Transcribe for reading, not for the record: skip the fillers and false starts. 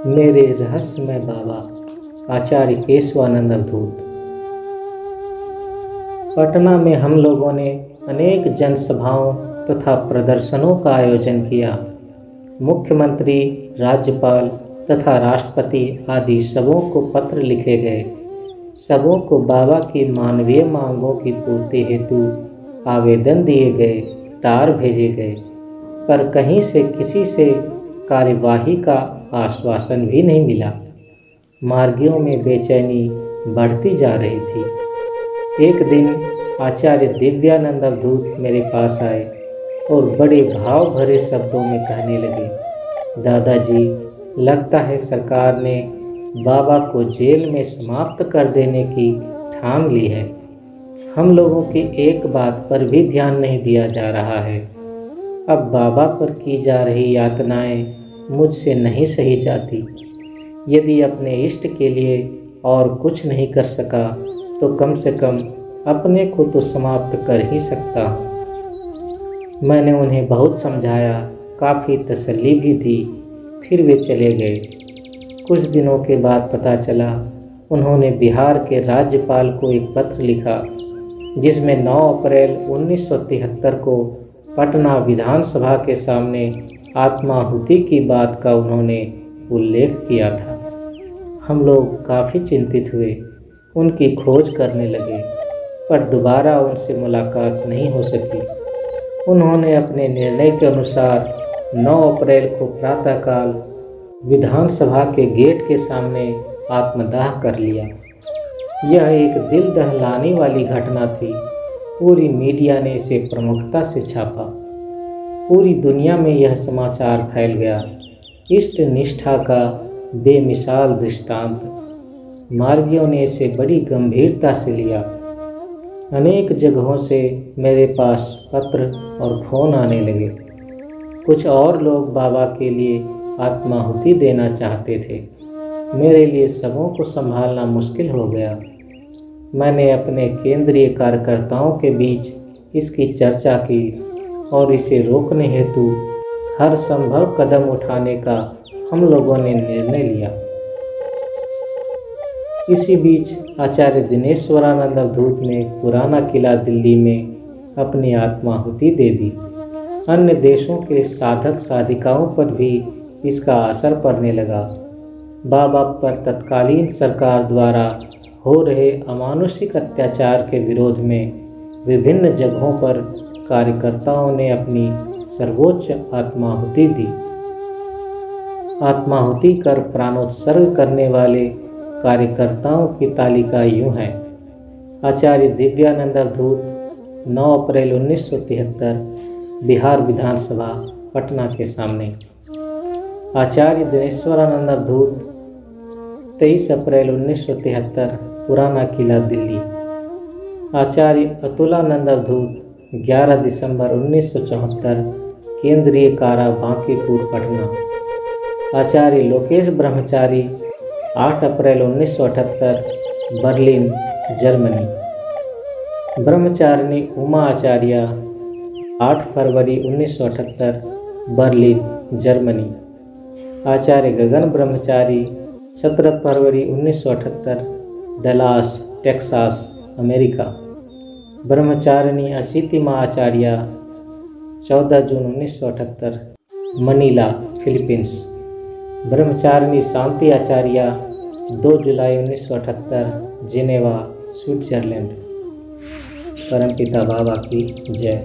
मेरे रहस्यमय बाबा आचार्य केशवानंद अवधूत। पटना में हम लोगों ने अनेक जनसभाओं तथा प्रदर्शनों का आयोजन किया। मुख्यमंत्री, राज्यपाल तथा राष्ट्रपति आदि सबों को पत्र लिखे गए। सबों को बाबा की मानवीय मांगों की पूर्ति हेतु आवेदन दिए गए, तार भेजे गए, पर कहीं से किसी से कार्यवाही का आश्वासन भी नहीं मिला। मार्गियों में बेचैनी बढ़ती जा रही थी। एक दिन आचार्य दिव्यानंद अवधूत मेरे पास आए और बड़े भाव भरे शब्दों में कहने लगे, दादाजी, लगता है सरकार ने बाबा को जेल में समाप्त कर देने की ठान ली है। हम लोगों की एक बात पर भी ध्यान नहीं दिया जा रहा है। अब बाबा पर की जा रही यातनाएं मुझसे नहीं सही जाती। यदि अपने इष्ट के लिए और कुछ नहीं कर सका तो कम से कम अपने को तो समाप्त कर ही सकता हूँ। मैंने उन्हें बहुत समझाया, काफ़ी तसल्ली भी दी, फिर वे चले गए। कुछ दिनों के बाद पता चला उन्होंने बिहार के राज्यपाल को एक पत्र लिखा, जिसमें 9 अप्रैल 1973 को पटना विधानसभा के सामने आत्माहुति की बात का उन्होंने उल्लेख किया था। हम लोग काफ़ी चिंतित हुए, उनकी खोज करने लगे, पर दोबारा उनसे मुलाकात नहीं हो सकी। उन्होंने अपने निर्णय के अनुसार 9 अप्रैल को प्रातःकाल विधानसभा के गेट के सामने आत्मदाह कर लिया। यह एक दिल दहलाने वाली घटना थी। पूरी मीडिया ने इसे प्रमुखता से छापा। पूरी दुनिया में यह समाचार फैल गया। इष्ट निष्ठा का बेमिसाल दृष्टांत। मार्गियों ने इसे बड़ी गंभीरता से लिया। अनेक जगहों से मेरे पास पत्र और फोन आने लगे। कुछ और लोग बाबा के लिए आत्माहुति देना चाहते थे। मेरे लिए सबों को संभालना मुश्किल हो गया। मैंने अपने केंद्रीय कार्यकर्ताओं के बीच इसकी चर्चा की और इसे रोकने हेतु हर संभव कदम उठाने का हम लोगों ने निर्णय लिया। इसी बीच आचार्य दिनेश्वरानंद अवधूत ने पुराना किला दिल्ली में अपनी आत्माहुति दे दी। अन्य देशों के साधक साधिकाओं पर भी इसका असर पड़ने लगा। बाबा पर तत्कालीन सरकार द्वारा हो रहे अमानुषिक अत्याचार के विरोध में विभिन्न जगहों पर कार्यकर्ताओं ने अपनी सर्वोच्च आत्माहुति दी। आत्माहुति कर प्राणोत्सर्ग करने वाले कार्यकर्ताओं की तालिका यूं है: आचार्य दिव्यानंद अवधूत 9 अप्रैल 1973 बिहार विधानसभा पटना के सामने। आचार्य दिनेश्वरानंद अवधूत 23 अप्रैल 1973 पुराना किला दिल्ली। आचार्य अतुलानंद अवधूत 11 दिसंबर 1974 केंद्रीय कारा बांकीपुर पटना। आचार्य लोकेश ब्रह्मचारी 8 अप्रैल 1978 बर्लिन जर्मनी। ब्रह्मचारिणी उमा आचार्य 8 फरवरी 1978 बर्लिन जर्मनी। आचार्य गगन ब्रह्मचारी 17 फरवरी 1978 डलास टेक्सास अमेरिका। ब्रह्मचारिणी असितिमा आचार्य 14 जून 1978 मनीला फिलीपींस। ब्रह्मचारिणी शांति आचार्य 2 जुलाई 1978 जिनेवा स्विट्जरलैंड। परमपिता बाबा की जय।